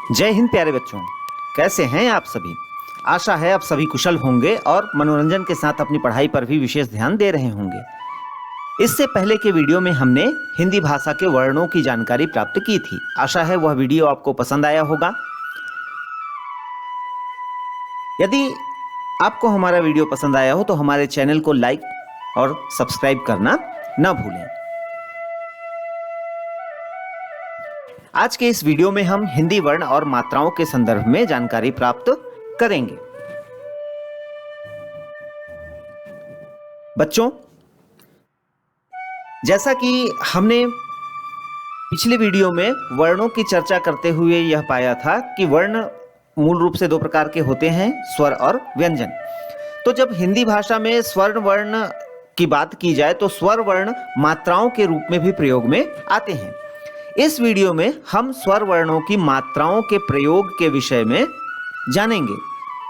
जय हिंद प्यारे बच्चों, कैसे हैं आप सभी। आशा है आप सभी कुशल होंगे और मनोरंजन के साथ अपनी पढ़ाई पर भी विशेष ध्यान दे रहे होंगे। इससे पहले के वीडियो में हमने हिंदी भाषा के वर्णों की जानकारी प्राप्त की थी। आशा है वह वीडियो आपको पसंद आया होगा। यदि आपको हमारा वीडियो पसंद आया हो तो हमारे चैनल को लाइक और सब्सक्राइब करना न भूलें। आज के इस वीडियो में हम हिंदी वर्ण और मात्राओं के संदर्भ में जानकारी प्राप्त करेंगे। बच्चों, जैसा कि हमने पिछले वीडियो में वर्णों की चर्चा करते हुए यह पाया था कि वर्ण मूल रूप से दो प्रकार के होते हैं, स्वर और व्यंजन। तो जब हिंदी भाषा में स्वर्ण वर्ण की बात की जाए तो स्वर वर्ण मात्राओं के रूप में भी प्रयोग में आते हैं। इस वीडियो में हम स्वर वर्णों की मात्राओं के प्रयोग के विषय में जानेंगे।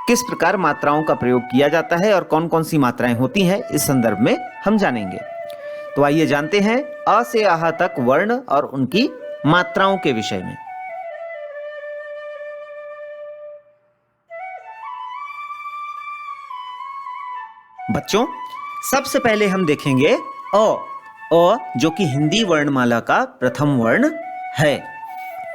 किस प्रकार मात्राओं का प्रयोग किया जाता है और कौन कौन सी मात्राएं होती हैं, इस संदर्भ में हम जानेंगे। तो आइए जानते हैं अ से आह तक वर्ण और उनकी मात्राओं के विषय में। बच्चों, सबसे पहले हम देखेंगे अ जो कि हिंदी वर्णमाला का प्रथम वर्ण है।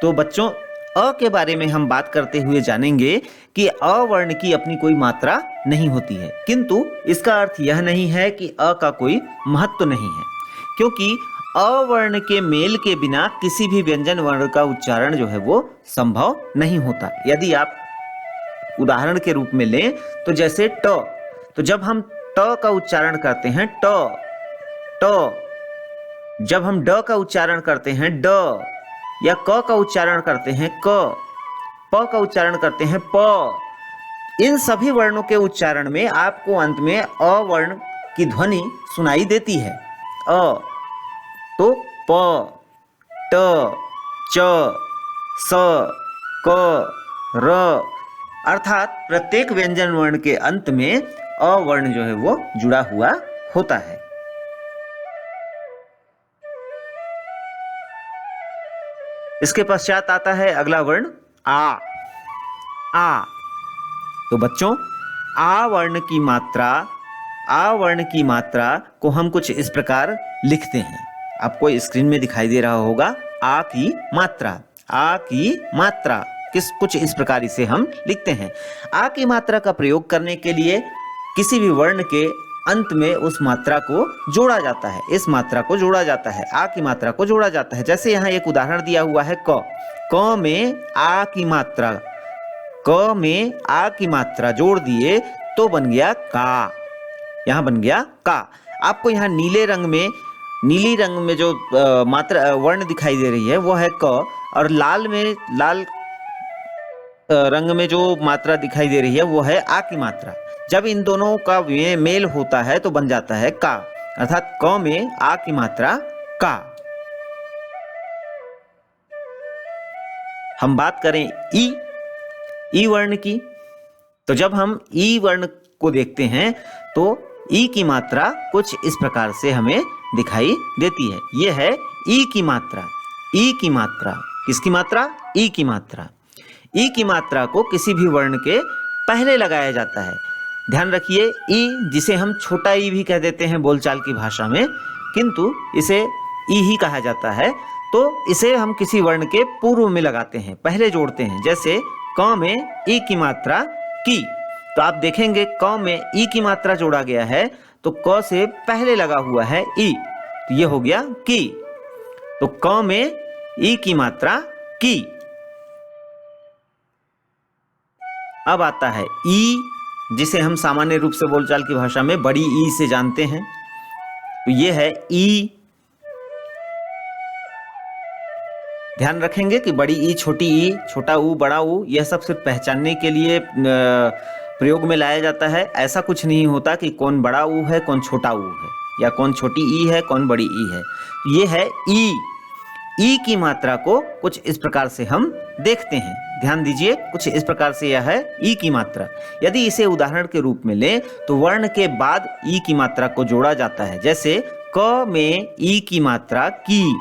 तो बच्चों, अ के बारे में हम बात करते हुए जानेंगे कि अ वर्ण की अपनी कोई मात्रा नहीं होती है, किंतु इसका अर्थ यह नहीं है कि अ का कोई महत्व नहीं है, क्योंकि अ वर्ण के मेल के बिना किसी भी व्यंजन वर्ण का उच्चारण जो है वो संभव नहीं होता। यदि आप उदाहरण के रूप में लें तो जैसे ट, तो जब हम ट का उच्चारण करते हैं ट, जब हम ड का उच्चारण करते हैं ड, या क का उच्चारण करते हैं क, प का उच्चारण करते हैं प, इन सभी वर्णों के उच्चारण में आपको अंत में अ वर्ण की ध्वनि सुनाई देती है। अ तो प, ट, च, स, क, र, अर्थात प्रत्येक व्यंजन वर्ण के अंत में अ वर्ण जो है वो जुड़ा हुआ होता है। इसके पश्चात आता है अगला वर्ण आ। तो बच्चों, आ वर्ण की मात्रा को हम कुछ इस प्रकार लिखते हैं। आपको स्क्रीन में दिखाई दे रहा होगा आ की मात्रा कुछ इस प्रकार इसे हम लिखते हैं। आ की मात्रा का प्रयोग करने के लिए किसी भी वर्ण के अंत में उस मात्रा को जोड़ा जाता है, इस मात्रा को जोड़ा जाता है, आ की मात्रा को जोड़ा जाता है। जैसे यहाँ एक उदाहरण दिया हुआ है क में आ की मात्रा जोड़ दिए तो बन गया का। यहाँ बन गया का। आपको यहाँ नीली रंग में जो मात्रा वर्ण दिखाई दे रही है वो है क, और लाल रंग में जो मात्रा दिखाई दे रही है वो है आ की मात्रा। जब इन दोनों का मेल होता है तो बन जाता है का, अर्थात क में आ की मात्रा का। हम बात करें ई वर्ण की, तो जब हम ई वर्ण को देखते हैं तो ई की मात्रा कुछ इस प्रकार से हमें दिखाई देती है। यह है ई की मात्रा। किसकी मात्रा? ई की मात्रा। ई की मात्रा को किसी भी वर्ण के पहले लगाया जाता है। ध्यान रखिए, ई जिसे हम छोटा ई भी कह देते हैं बोलचाल की भाषा में, किंतु इसे ई ही कहा जाता है। तो इसे हम किसी वर्ण के पूर्व में लगाते हैं, पहले जोड़ते हैं। जैसे क में ई की मात्रा की, तो आप देखेंगे क में ई की मात्रा जोड़ा गया है तो क से पहले लगा हुआ है ई, तो ये हो गया की। तो क में ई की मात्रा की। अब आता है ई, जिसे हम सामान्य रूप से बोलचाल की भाषा में बड़ी ई से जानते हैं। तो ये है ई। ध्यान रखेंगे कि बड़ी ई, छोटी ई, छोटा ऊ, बड़ा ऊ, यह सब सिर्फ पहचानने के लिए प्रयोग में लाया जाता है। ऐसा कुछ नहीं होता कि कौन बड़ा ऊ है कौन छोटा ऊ है, या कौन छोटी ई है कौन बड़ी ई है। तो ये है ई। ई की मात्रा को कुछ इस प्रकार से हम देखते हैं। ध्यान दीजिए, कुछ इस प्रकार से यह है ई की मात्रा। यदि इसे उदाहरण के रूप में लें तो वर्ण के बाद ई की मात्रा को जोड़ा जाता है। जैसे क में ई की मात्रा की,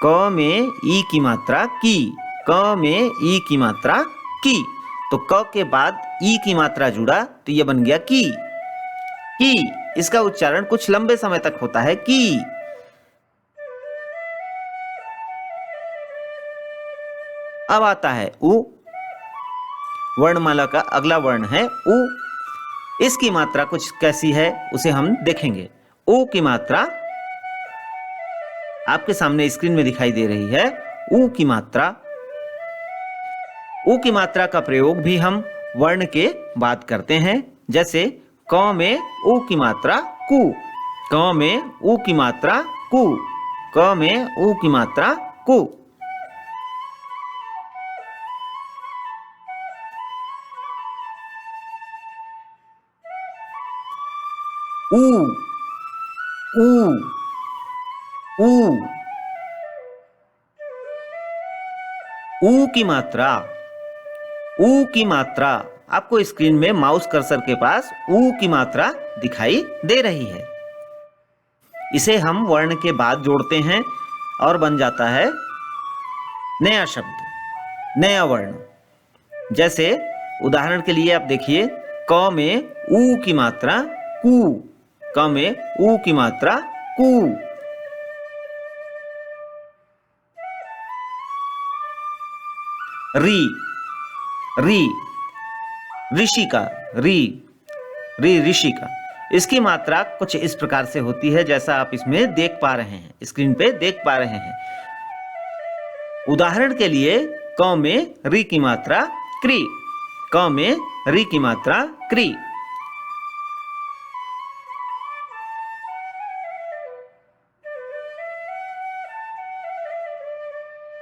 क में ई की मात्रा की, क में ई की मात्रा की, तो क के बाद ई की मात्रा जुड़ा तो ये बन गया की। इसका उच्चारण कुछ लंबे समय तक होता है की। अब आता है उ। वर्णमाला का अगला वर्ण है उ। इसकी मात्रा कुछ कैसी है उसे हम देखेंगे। उ की मात्रा आपके सामने स्क्रीन में दिखाई दे रही है। उ की मात्रा, उ की मात्रा का प्रयोग भी हम वर्ण के बाद करते हैं। जैसे क में उ की मात्रा कु, क में उ की मात्रा कु, क में उ की मात्रा कु। उ, उ, उ, उ की मात्रा, उ की मात्रा आपको स्क्रीन में माउस कर्सर के पास उ की मात्रा दिखाई दे रही है। इसे हम वर्ण के बाद जोड़ते हैं और बन जाता है नया शब्द, नया वर्ण। जैसे उदाहरण के लिए आप देखिए, क में उ की मात्रा कु, क में उ की मात्रा कु। री, री, ऋषि का, री ऋषि का। इसकी मात्रा कुछ इस प्रकार से होती है जैसा आप इसमें देख पा रहे हैं, स्क्रीन पे देख पा रहे हैं। उदाहरण के लिए, क में री की मात्रा क्री, क में री की मात्रा क्री।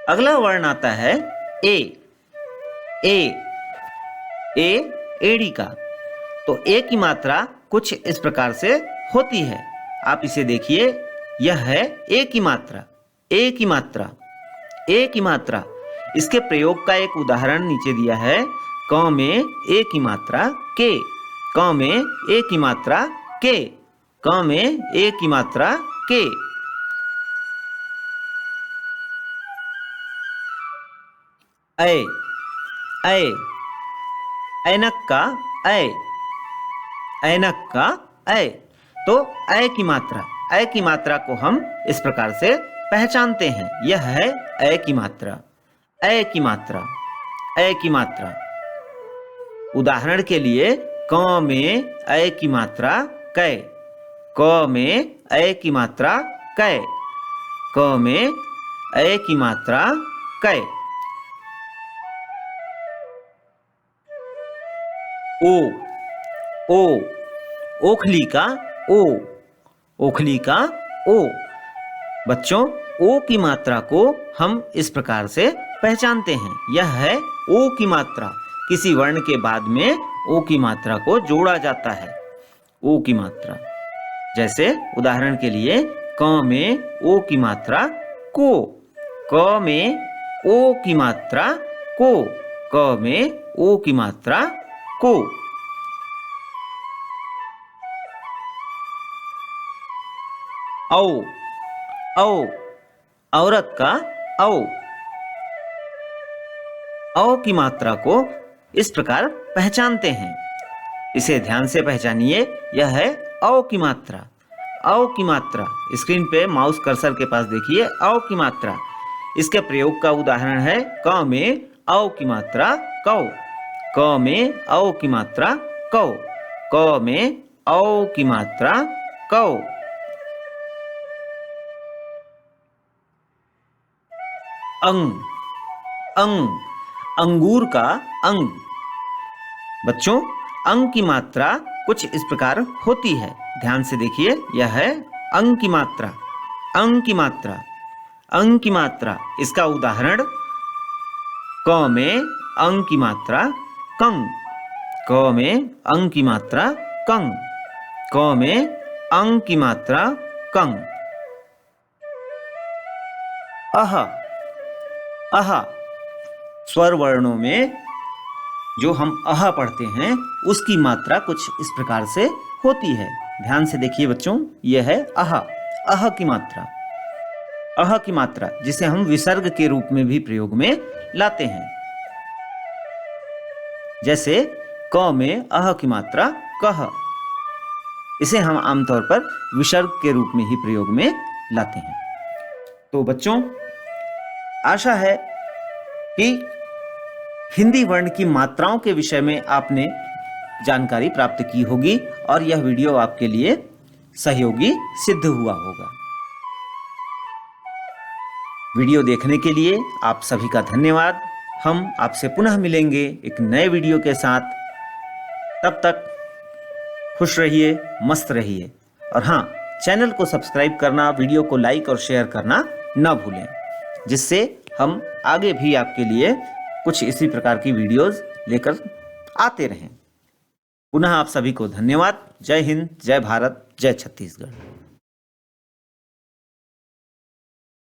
अगला वर्ण आता है ए। एड़ी का। तो ए की मात्रा कुछ इस प्रकार से होती है। आप इसे देखिए, यह है ए की मात्रा, ए की मात्रा, ए की मात्रा। इसके प्रयोग का एक उदाहरण नीचे दिया है। क में ए की मात्रा के, क में ए की मात्रा के, क में ए की मात्रा के। ऐ, ऐनक का ऐ, ऐनक का ऐ। तो ऐ की मात्रा, ऐ की मात्रा को हम इस प्रकार से पहचानते हैं। यह है ऐ की मात्रा, ऐ की मात्रा, ऐ की मात्रा। उदाहरण के लिए, क में ऐ की मात्रा कै, क में ऐ की मात्रा कै, क में ऐ की मात्रा कै। ओ, ओखली का ओ, ओखली का ओ। बच्चों, ओ की मात्रा को हम इस प्रकार से पहचानते हैं। यह है ओ की मात्रा। किसी वर्ण के बाद में ओ की मात्रा को जोड़ा जाता है। ओ की मात्रा। जैसे उदाहरण के लिए, क में ओ की मात्रा को, क में ओ की मात्रा को, क में ओ की मात्रा को। औ, औरत का औ। औ की मात्रा को इस प्रकार पहचानते हैं। इसे ध्यान से पहचानिए। यह है औ की मात्रा, औ की मात्रा। स्क्रीन पे माउस कर्सर के पास देखिए, औ की मात्रा। इसके प्रयोग का उदाहरण है, क में औ की मात्रा कौ, क में औ की मात्रा कौ, क में औ की मात्रा कौ। अंग, अंगूर का अंग। बच्चों, अंग की मात्रा कुछ इस प्रकार होती है। ध्यान से देखिए, यह है अंग की मात्रा, अंग की मात्रा, अंग की मात्रा। इसका उदाहरण, क में अंग की मात्रा कंग, क में अंग की मात्रा कंग, क में अंग की मात्रा कंग। अह, स्वर वर्णों में जो हम अह पढ़ते हैं उसकी मात्रा कुछ इस प्रकार से होती है। ध्यान से देखिए बच्चों, यह है अह की मात्रा, अह की मात्रा, जिसे हम विसर्ग के रूप में भी प्रयोग में लाते हैं। जैसे क में अह की मात्रा कह, इसे हम आमतौर पर विसर्ग के रूप में ही प्रयोग में लाते हैं। तो बच्चों, आशा है कि हिंदी वर्ण की मात्राओं के विषय में आपने जानकारी प्राप्त की होगी और यह वीडियो आपके लिए सहयोगी सिद्ध हुआ होगा। वीडियो देखने के लिए आप सभी का धन्यवाद। हम आपसे पुनः मिलेंगे एक नए वीडियो के साथ। तब तक खुश रहिए, मस्त रहिए और हाँ, चैनल को सब्सक्राइब करना, वीडियो को लाइक और शेयर करना ना भूलें, जिससे हम आगे भी आपके लिए कुछ इसी प्रकार की वीडियोस लेकर आते रहें। पुनः आप सभी को धन्यवाद। जय हिंद, जय भारत, जय छत्तीसगढ़।